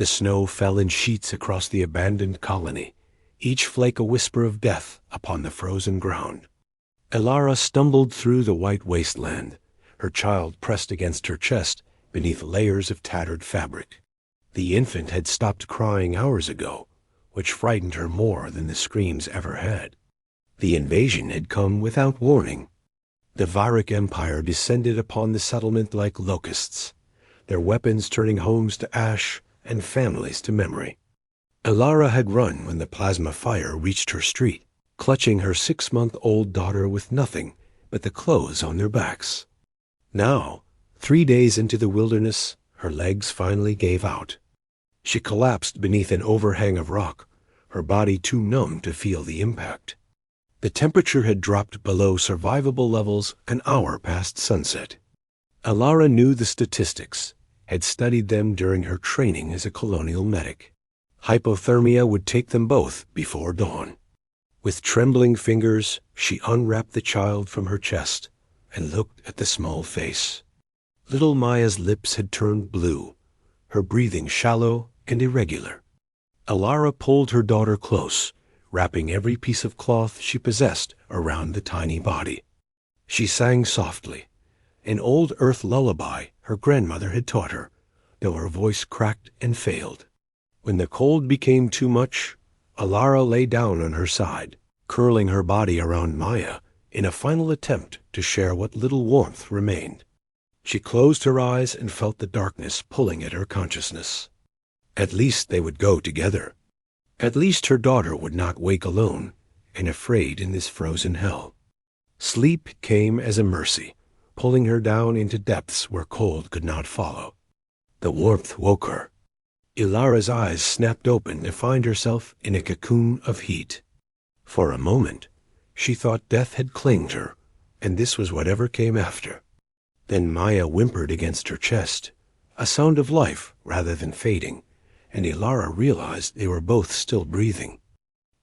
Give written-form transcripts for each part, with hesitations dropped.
The snow fell in sheets across the abandoned colony, each flake a whisper of death upon the frozen ground. Elara stumbled through the white wasteland, her child pressed against her chest beneath layers of tattered fabric. The infant had stopped crying hours ago, which frightened her more than the screams ever had. The invasion had come without warning. The Vyric Empire descended upon the settlement like locusts, their weapons turning homes to ash and families to memory. Elara had run when the plasma fire reached her street, clutching her 6-month-old daughter with nothing but the clothes on their backs. Now, 3 days into the wilderness, her legs finally gave out. She collapsed beneath an overhang of rock, her body too numb to feel the impact. The temperature had dropped below survivable levels an hour past sunset. Elara knew the statistics, had studied them during her training as a colonial medic. Hypothermia would take them both before dawn. With trembling fingers, she unwrapped the child from her chest and looked at the small face. Little Maya's lips had turned blue, her breathing shallow and irregular. Elara pulled her daughter close, wrapping every piece of cloth she possessed around the tiny body. She sang softly, an old earth lullaby her grandmother had taught her, though her voice cracked and failed. When the cold became too much, Elara lay down on her side, curling her body around Maya in a final attempt to share what little warmth remained. She closed her eyes and felt the darkness pulling at her consciousness. At least they would go together. At least her daughter would not wake alone and afraid in this frozen hell. Sleep came as a mercy, pulling her down into depths where cold could not follow. The warmth woke her. Elara's eyes snapped open to find herself in a cocoon of heat. For a moment, she thought death had claimed her, and this was whatever came after. Then Maya whimpered against her chest, a sound of life rather than fading, and Elara realized they were both still breathing.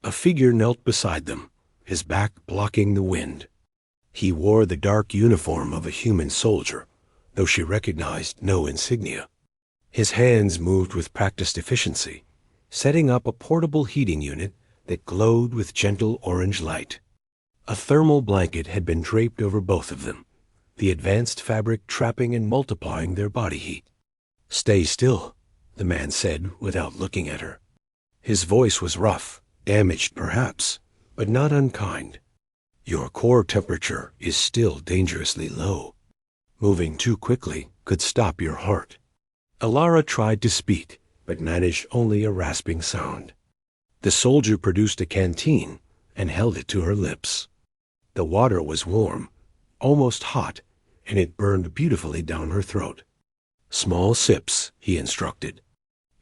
A figure knelt beside them, his back blocking the wind. He wore the dark uniform of a human soldier, though she recognized no insignia. His hands moved with practiced efficiency, setting up a portable heating unit that glowed with gentle orange light. A thermal blanket had been draped over both of them, the advanced fabric trapping and multiplying their body heat. "Stay still," the man said without looking at her. His voice was rough, damaged perhaps, but not unkind. "Your core temperature is still dangerously low. Moving too quickly could stop your heart." Elara tried to speak, but managed only a rasping sound. The soldier produced a canteen and held it to her lips. The water was warm, almost hot, and it burned beautifully down her throat. "Small sips," he instructed.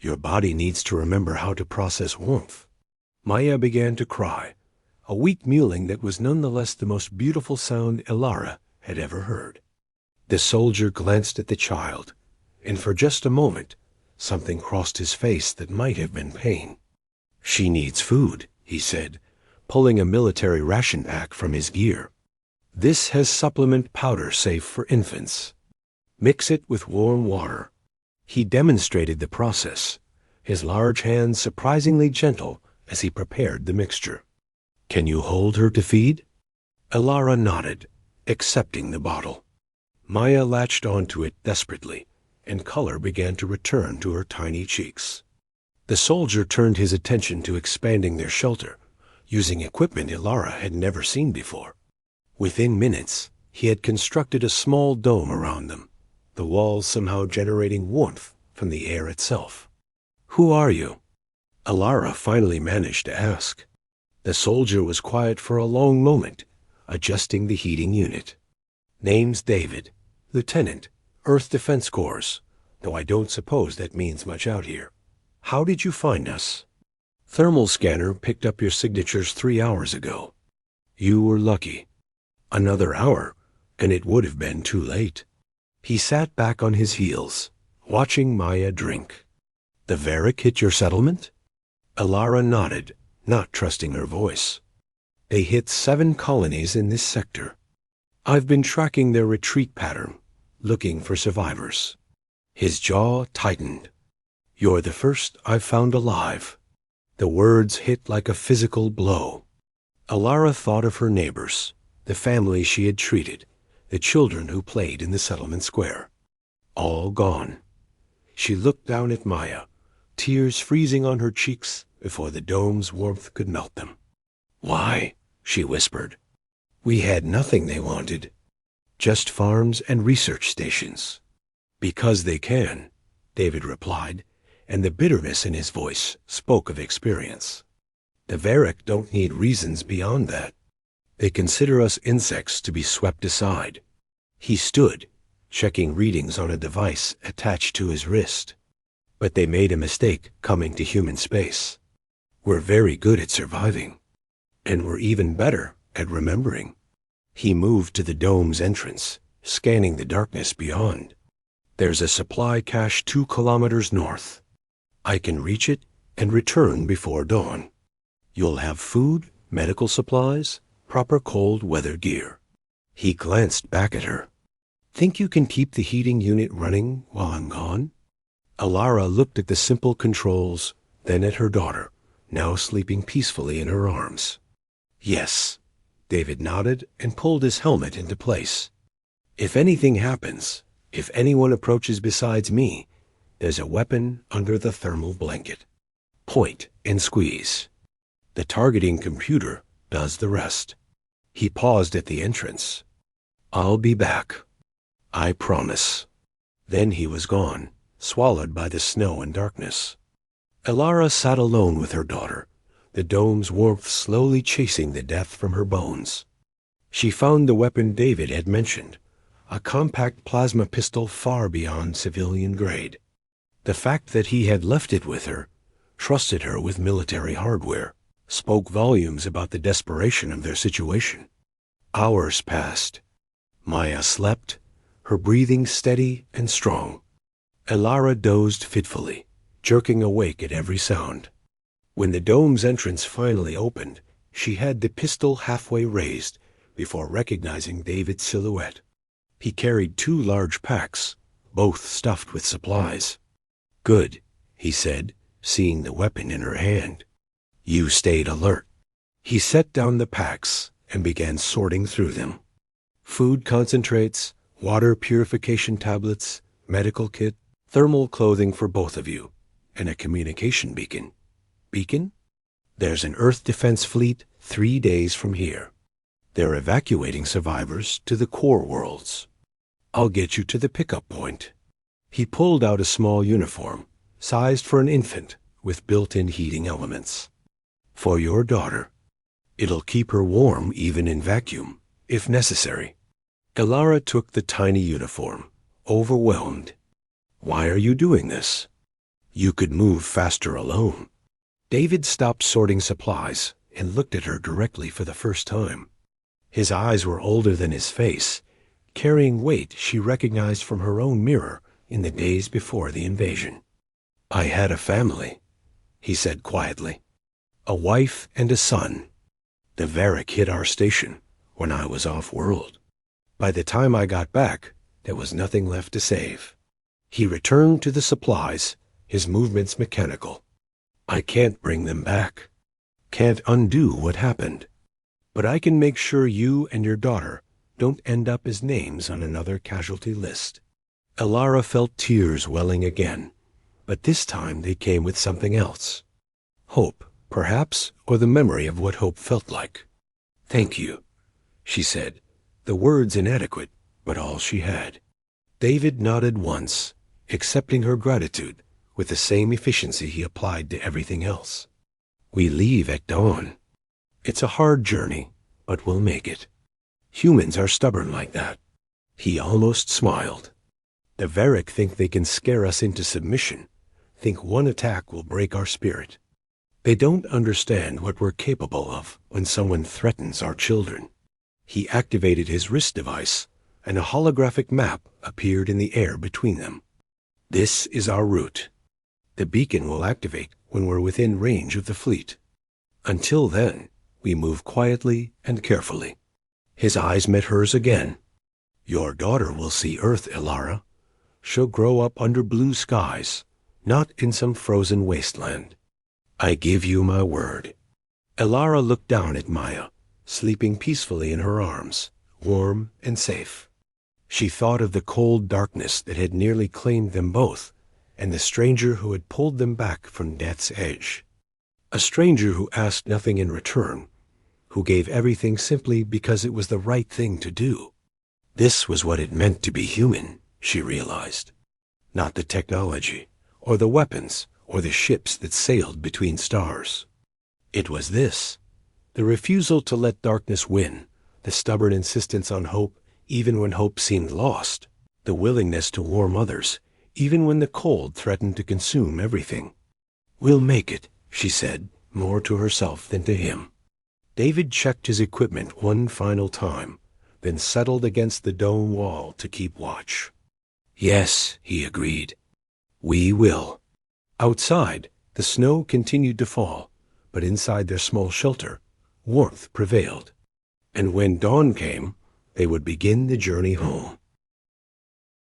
"Your body needs to remember how to process warmth." Maya began to cry, a weak mewling that was nonetheless the most beautiful sound Elara had ever heard. The soldier glanced at the child, and for just a moment, something crossed his face that might have been pain. "She needs food," he said, pulling a military ration pack from his gear. "This has supplement powder safe for infants. Mix it with warm water." He demonstrated the process, his large hands surprisingly gentle as he prepared the mixture. "Can you hold her to feed?" Elara nodded, accepting the bottle. Maya latched onto it desperately, and color began to return to her tiny cheeks. The soldier turned his attention to expanding their shelter, using equipment Elara had never seen before. Within minutes, he had constructed a small dome around them, the walls somehow generating warmth from the air itself. "Who are you?" Elara finally managed to ask. The soldier was quiet for a long moment, adjusting the heating unit. "Name's David, Lieutenant, Earth Defense Corps, though I don't suppose that means much out here. How did you find us?" "Thermal scanner picked up your signatures 3 hours ago." "You were lucky. Another hour, and it would have been too late." He sat back on his heels, watching Maya drink. "The Vyric hit your settlement?" Elara nodded, not trusting her voice. "They hit 7 colonies in this sector. I've been tracking their retreat pattern, looking for survivors." His jaw tightened. You're the first I've found alive." The words hit like a physical blow. Alara thought of her neighbors, the family she had treated, the children who played in the settlement square. All gone. She looked down at Maya, tears freezing on her cheeks before the dome's warmth could melt them. "Why?" she whispered. "We had nothing they wanted. Just farms and research stations." "Because they can," David replied, and the bitterness in his voice spoke of experience. "The Varric don't need reasons beyond that. They consider us insects to be swept aside." He stood, checking readings on a device attached to his wrist. "But they made a mistake coming to human space. We're very good at surviving, and we're even better at remembering." He moved to the dome's entrance, scanning the darkness beyond. "There's a supply cache 2 kilometers north. I can reach it and return before dawn. You'll have food, medical supplies, proper cold weather gear." He glanced back at her. "Think you can keep the heating unit running while I'm gone?" Alara looked at the simple controls, then at her daughter, now sleeping peacefully in her arms. "Yes." David nodded and pulled his helmet into place. "If anything happens, if anyone approaches besides me, there's a weapon under the thermal blanket. Point and squeeze. The targeting computer does the rest." He paused at the entrance. "I'll be back. I promise." Then he was gone, swallowed by the snow and darkness. Alara sat alone with her daughter, the dome's warmth slowly chasing the death from her bones. She found the weapon David had mentioned, a compact plasma pistol far beyond civilian grade. The fact that he had left it with her, trusted her with military hardware, spoke volumes about the desperation of their situation. Hours passed. Maya slept, her breathing steady and strong. Alara dozed fitfully, jerking awake at every sound. When the dome's entrance finally opened, she had the pistol halfway raised before recognizing David's silhouette. He carried 2 large packs, both stuffed with supplies. "Good," he said, seeing the weapon in her hand. "You stayed alert." He set down the packs and began sorting through them. Food concentrates, water purification tablets, medical kit, thermal clothing for both of you, and a communication beacon. Beacon? There's an Earth defense fleet 3 days from here. They're evacuating survivors to the core worlds. I'll get you to the pickup point." He pulled out a small uniform, sized for an infant, with built-in heating elements. "For your daughter. It'll keep her warm even in vacuum, if necessary." Alara took the tiny uniform, overwhelmed. "Why are you doing this? You could move faster alone." David stopped sorting supplies and looked at her directly for the first time. His eyes were older than his face, carrying weight she recognized from her own mirror in the days before the invasion. "I had a family," he said quietly. "A wife and a son. The Varric hit our station when I was off-world. By the time I got back, there was nothing left to save." He returned to the supplies, his movements mechanical. "I can't bring them back. Can't undo what happened. But I can make sure you and your daughter don't end up as names on another casualty list." Alara felt tears welling again, but this time they came with something else. Hope, perhaps, or the memory of what hope felt like. "Thank you," she said, the words inadequate, but all she had. David nodded once, accepting her gratitude with the same efficiency he applied to everything else. "We leave at dawn. It's a hard journey, but we'll make it. Humans are stubborn like that." He almost smiled. "The Varric think they can scare us into submission, think one attack will break our spirit. They don't understand what we're capable of when someone threatens our children." He activated his wrist device, and a holographic map appeared in the air between them. "This is our route. The beacon will activate when we're within range of the fleet. Until then, we move quietly and carefully." His eyes met hers again. "Your daughter will see Earth, Alara. She'll grow up under blue skies, not in some frozen wasteland. I give you my word. Elara looked down at Maya, sleeping peacefully in her arms, warm and safe. She thought of the cold darkness that had nearly claimed them both, and the stranger who had pulled them back from death's edge. A stranger who asked nothing in return, who gave everything simply because it was the right thing to do. This was what it meant to be human, she realized. Not the technology, or the weapons, or the ships that sailed between stars. It was this, the refusal to let darkness win, the stubborn insistence on hope even when hope seemed lost, the willingness to warm others even when the cold threatened to consume everything. We'll make it, she said, more to herself than to him. David checked his equipment one final time, then settled against the dome wall to keep watch. Yes, he agreed. We will. Outside, the snow continued to fall, but inside their small shelter, warmth prevailed. And when dawn came, they would begin the journey home.